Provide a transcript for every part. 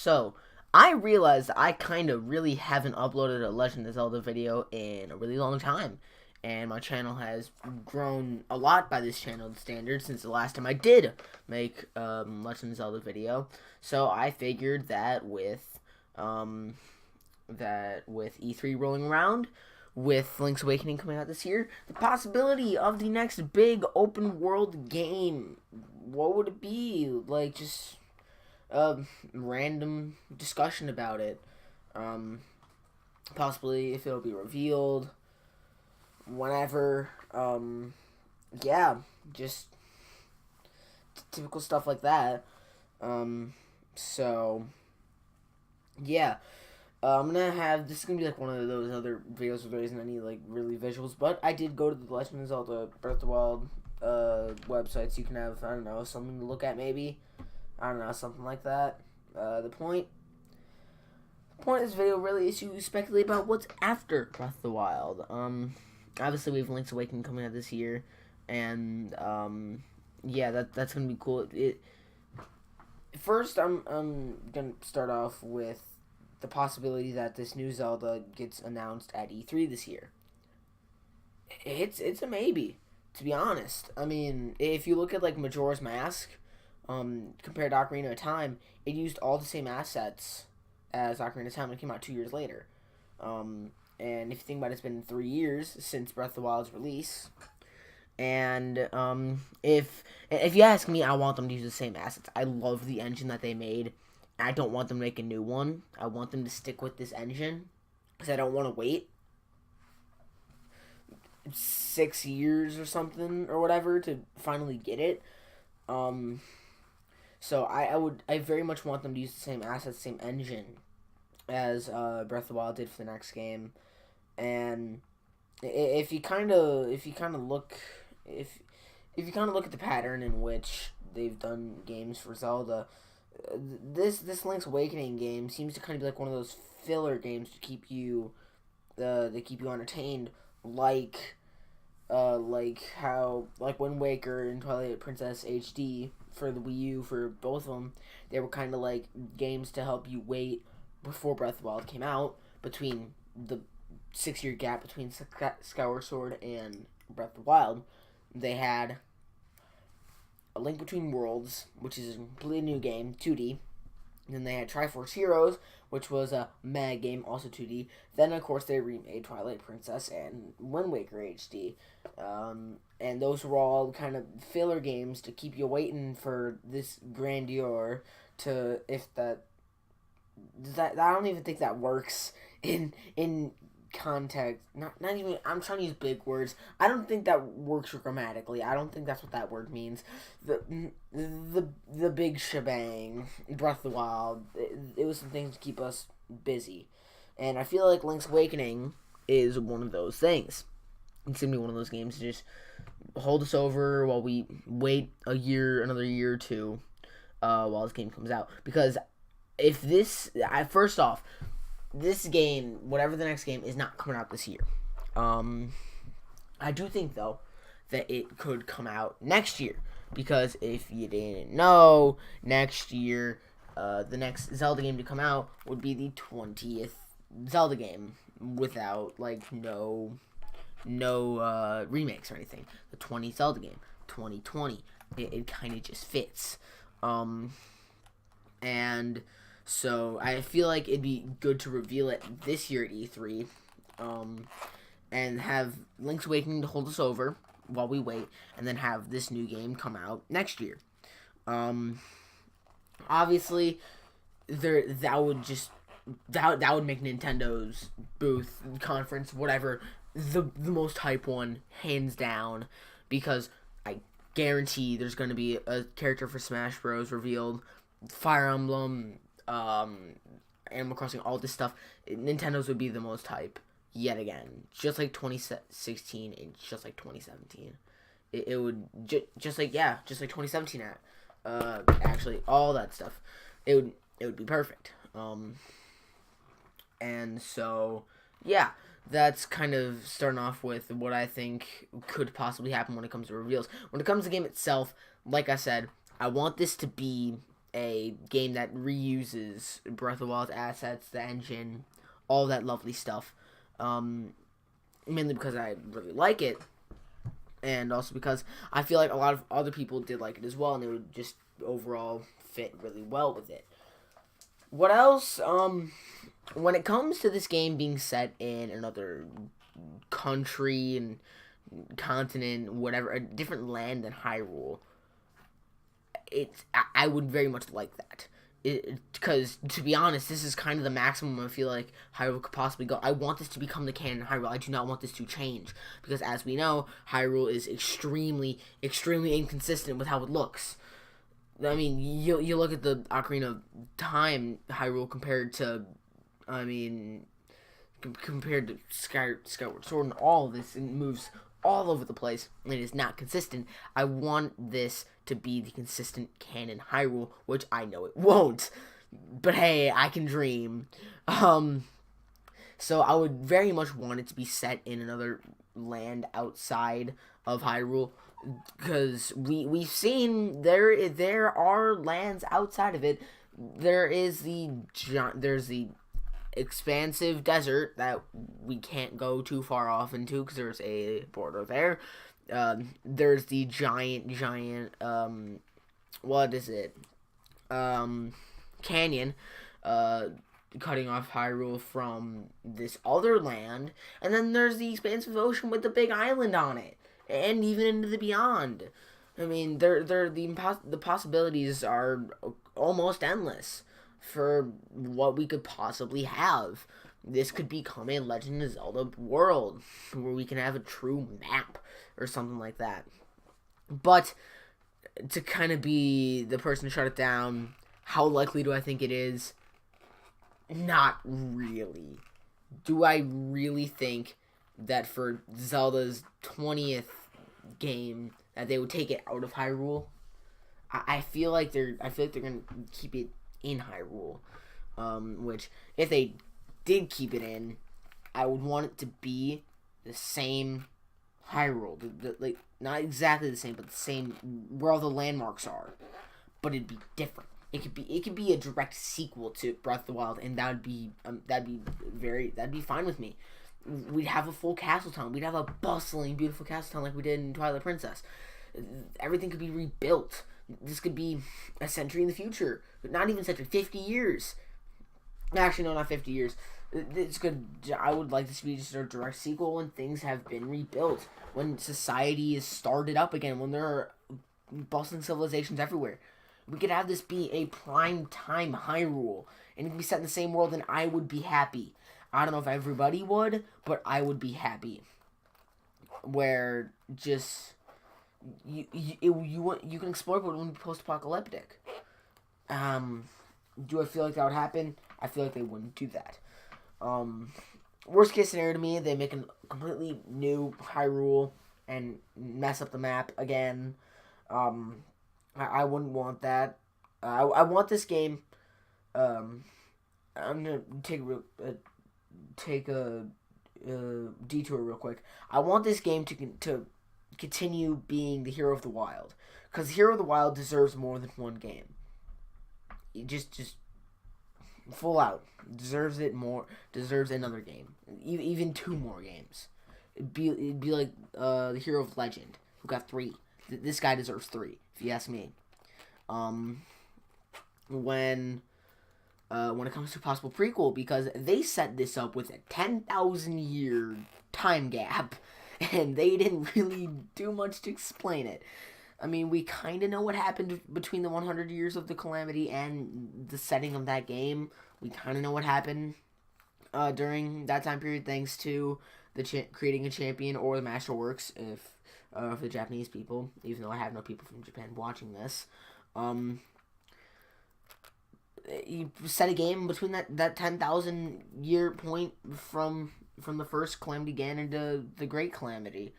So, I realized I kind of really haven't uploaded a Legend of Zelda video in a really long time. And my channel has grown a lot by this channel standard since the last time I did make Legend of Zelda video. So I figured um, that with E3 rolling around, with Link's Awakening coming out this year, the possibility of the next big open world game, what would it be? Like, just random discussion about it. Um, Possibly if it'll be revealed, whenever. Yeah, just typical stuff like that. So, yeah. I'm gonna have this is gonna be like one of those other videos where there isn't any like really visuals, but I did go to the Legend of Zelda Breath of the Wild websites. You can have, I don't know, something to look at maybe. I don't know, something like that. The point of this video really is to speculate about what's after Breath of the Wild. Obviously we have Link's Awakening coming out this year, and yeah, that's gonna be cool. First, I'm gonna start off with the possibility that this new Zelda gets announced at E3 this year. It's a maybe, to be honest. I mean, if you look at like Majora's Mask, compared to Ocarina of Time, it used all the same assets as Ocarina of Time. It came out 2 years later. And if you think about it, it's been 3 years since Breath of the Wild's release. And if you ask me, I want them to use the same assets. I love the engine that they made. I don't want them to make a new one. I want them to stick with this engine because I don't want to wait 6 years or something or whatever to finally get it. So I very much want them to use the same assets, same engine as Breath of the Wild did for the next game. And if you kind of look at the pattern in which they've done games for Zelda, this Link's Awakening game seems to kind of be like one of those filler games to keep you entertained, like Wind Waker and Twilight Princess HD for the Wii U. For both of them, they were kind of like games to help you wait before Breath of the Wild came out, between the 6-year gap between Skyward Sword and Breath of the Wild. They had A Link Between Worlds, which is a completely new game, 2D. And then they had Triforce Heroes, which was a meh game, also 2D. Then, of course, they remade Twilight Princess and Wind Waker HD. And those were all kind of filler games to keep you waiting for this grandeur to, I don't even think that works in context. Not even, I'm trying to use big words. I don't think that works grammatically. I don't think that's what that word means. The big shebang, Breath of the Wild, it was some things to keep us busy. And I feel like Link's Awakening is one of those things. It's going to be one of those games to just hold us over while we wait another year or two, while this game comes out. Because if first off, this game, whatever the next game, is not coming out this year. I do think, though, that it could come out next year. Because if you didn't know, next year, the next Zelda game to come out would be the 20th Zelda game without, like, no remakes or anything. The 20th Zelda game, 2020. It kind of just fits. And so I feel like it'd be good to reveal it this year at E3, and have Link's Awakening to hold us over while we wait, and then have this new game come out next year. Obviously, that would make Nintendo's booth, conference, whatever, the most hype one, hands down, because I guarantee there's going to be a character for Smash Bros. Revealed, Fire Emblem, Animal Crossing, all this stuff. Nintendo's would be the most hype yet again, just like 2016 and just like 2017. It would just like 2017. Actually, all that stuff. It would be perfect. And so yeah, that's kind of starting off with what I think could possibly happen when it comes to reveals. When it comes to the game itself, like I said, I want this to be a game that reuses Breath of the Wild's assets, the engine, all that lovely stuff. Mainly because I really like it, and also because I feel like a lot of other people did like it as well, and it would just overall fit really well with it. What else? When it comes to this game being set in another country and continent, whatever, a different land than Hyrule, I would very much like that. Because, to be honest, this is kind of the maximum I feel like Hyrule could possibly go. I want this to become the canon Hyrule. I do not want this to change. Because, as we know, Hyrule is extremely, extremely inconsistent with how it looks. I mean, you look at the Ocarina of Time Hyrule compared to Skyward Sword and all of this, it moves all over the place. It is not consistent. I want this to be the consistent canon Hyrule, which I know it won't. But hey, I can dream. So I would very much want it to be set in another land outside of Hyrule, because we've seen there are lands outside of it. There's the expansive desert that we can't go too far off into because there's a border there. There's the giant what is it? Canyon, cutting off Hyrule from this other land, and then there's the expansive ocean with the big island on it, and even into the beyond. I mean, the possibilities are almost endless for what we could possibly have. This could become a Legend of Zelda world where we can have a true map or something like that. But to kind of be the person to shut it down, how likely do I think it is? Not really. Do I really think that for Zelda's 20th game that they would take it out of Hyrule? I feel like they're gonna keep it in Hyrule, which if they did keep it in, I would want it to be the same Hyrule, like not exactly the same, but the same where all the landmarks are, but it'd be different. It could be a direct sequel to Breath of the Wild, and that'd be fine with me. We'd have a full castle town. We'd have a bustling, beautiful castle town like we did in Twilight Princess. Everything could be rebuilt. This could be a century in the future. Not even a century, 50 years. Actually, no, not 50 years. It's good. I would like this to be just a direct sequel when things have been rebuilt. When society is started up again. When there are bustling civilizations everywhere. We could have this be a prime time Hyrule. And it could be set in the same world, and I would be happy. I don't know if everybody would, but I would be happy. Where just you can explore, but it wouldn't be post-apocalyptic. Do I feel like that would happen? I feel like they wouldn't do that. Worst case scenario to me, they make a completely new Hyrule and mess up the map again. I wouldn't want that. I want this game. I'm gonna take a detour real quick. I want this game to continue being the Hero of the Wild, because Hero of the Wild deserves more than one game. It just full out deserves it more. Deserves another game, even 2 more games. It'd be like the Hero of Legend, who got 3. This guy deserves 3, if you ask me. When it comes to possible prequel, because they set this up with a 10,000 year time gap, and they didn't really do much to explain it. I mean, we kind of know what happened between the 100 years of the Calamity and the setting of that game. We kind of know what happened during that time period, thanks to the creating a champion or the Masterworks, if for the Japanese people, even though I have no people from Japan watching this. You set a game between that 10,000 year point from the first Calamity Ganon into the Great Calamity.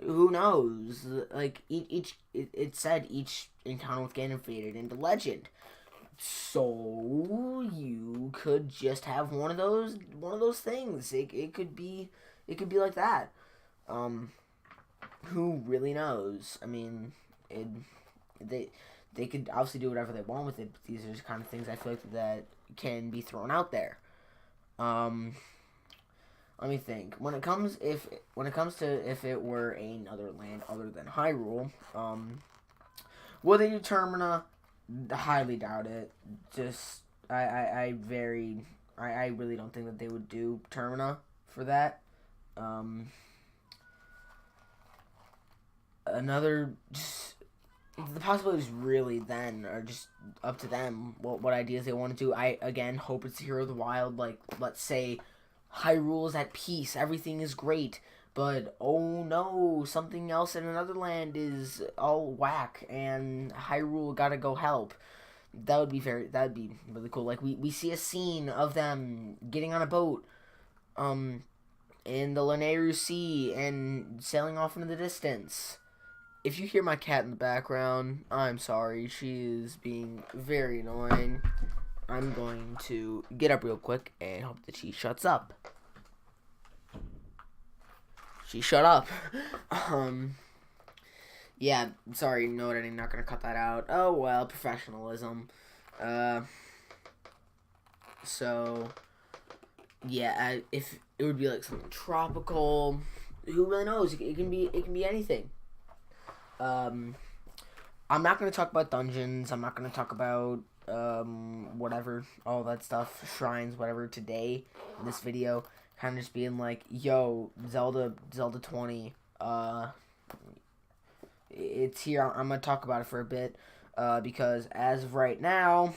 Who knows? Like it said each encounter with Ganon faded into legend. So you could just have one of those things. It could be like that. Who really knows? I mean, they could obviously do whatever they want with it. But these are just kind of things I feel like that can be thrown out there. Let me think. When it comes to if it were another land other than Hyrule, would they do Termina? Highly doubt it. Just I really don't think that they would do Termina for that. Another just the possibilities really then are just up to them. What ideas they want to do. I again hope it's Hero of the Wild. Like, let's say Hyrule is at peace, everything is great, but oh no, something else in another land is all whack, and Hyrule gotta go help. That'd be really cool. Like, we see a scene of them getting on a boat, in the Lanayru Sea and sailing off into the distance. If you hear my cat in the background, I'm sorry. She is being very annoying. I'm going to get up real quick and hope that she shuts up. She shut up. Yeah, sorry, no editing, not gonna cut that out. Oh well, professionalism. So, yeah, if it would be like something tropical, who really knows? It can be anything. I'm not gonna talk about dungeons. I'm not gonna talk about whatever, all that stuff, shrines, whatever, today in this video. Kind of just being like, yo, Zelda 20, it's here. I'm gonna talk about it for a bit, because as of right now,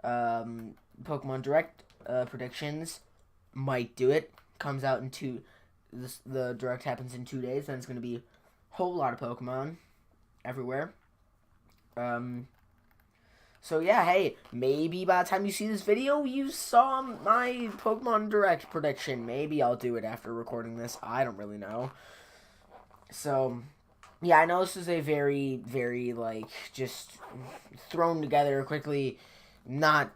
Pokemon Direct predictions might do it. Comes out in the Direct happens in 2 days, and it's gonna be a whole lot of Pokemon everywhere. So yeah, hey, maybe by the time you see this video, you saw my Pokemon Direct prediction. Maybe I'll do it after recording this. I don't really know. So, yeah, I know this is a very, very, like, just thrown together quickly, not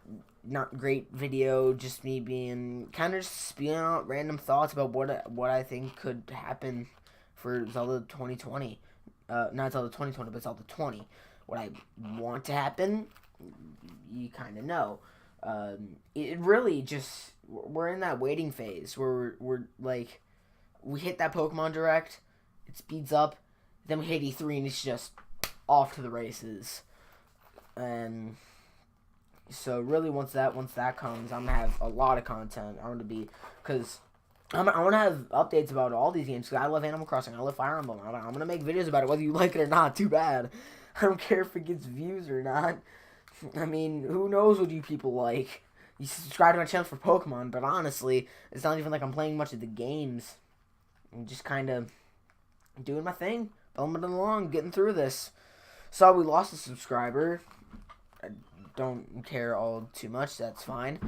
great video, just me being kind of just spewing out random thoughts about what I think could happen for Zelda 2020. Not Zelda 2020, but Zelda 20. What I want to happen, you kind of know. It really just, we're in that waiting phase where we're like, we hit that Pokemon Direct, it speeds up, then we hit E3 and it's just off to the races. And so really once that comes, I'm gonna have a lot of content. Because I want to have updates about all these games, because I love Animal Crossing, I love Fire Emblem. I'm going to make videos about it, whether you like it or not. Too bad. I don't care if it gets views or not. I mean, who knows what you people like. You subscribe to my channel for Pokemon, but honestly, it's not even like I'm playing much of the games. I'm just kind of doing my thing, bumming along, getting through this. So we lost a subscriber. I don't care all too much, that's fine.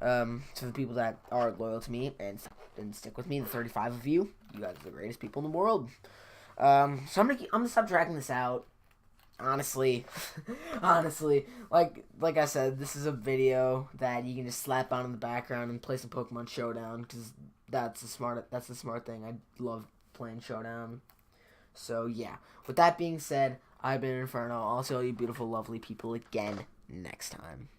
To the people that are loyal to me and stick with me, the 35 of you, you guys are the greatest people in the world. So I'm gonna stop dragging this out. Honestly, like I said, this is a video that you can just slap on in the background and play some Pokemon Showdown, because that's the smart thing. I love playing Showdown. So yeah, with that being said, I've been Inferno. I'll see all you beautiful, lovely people again next time.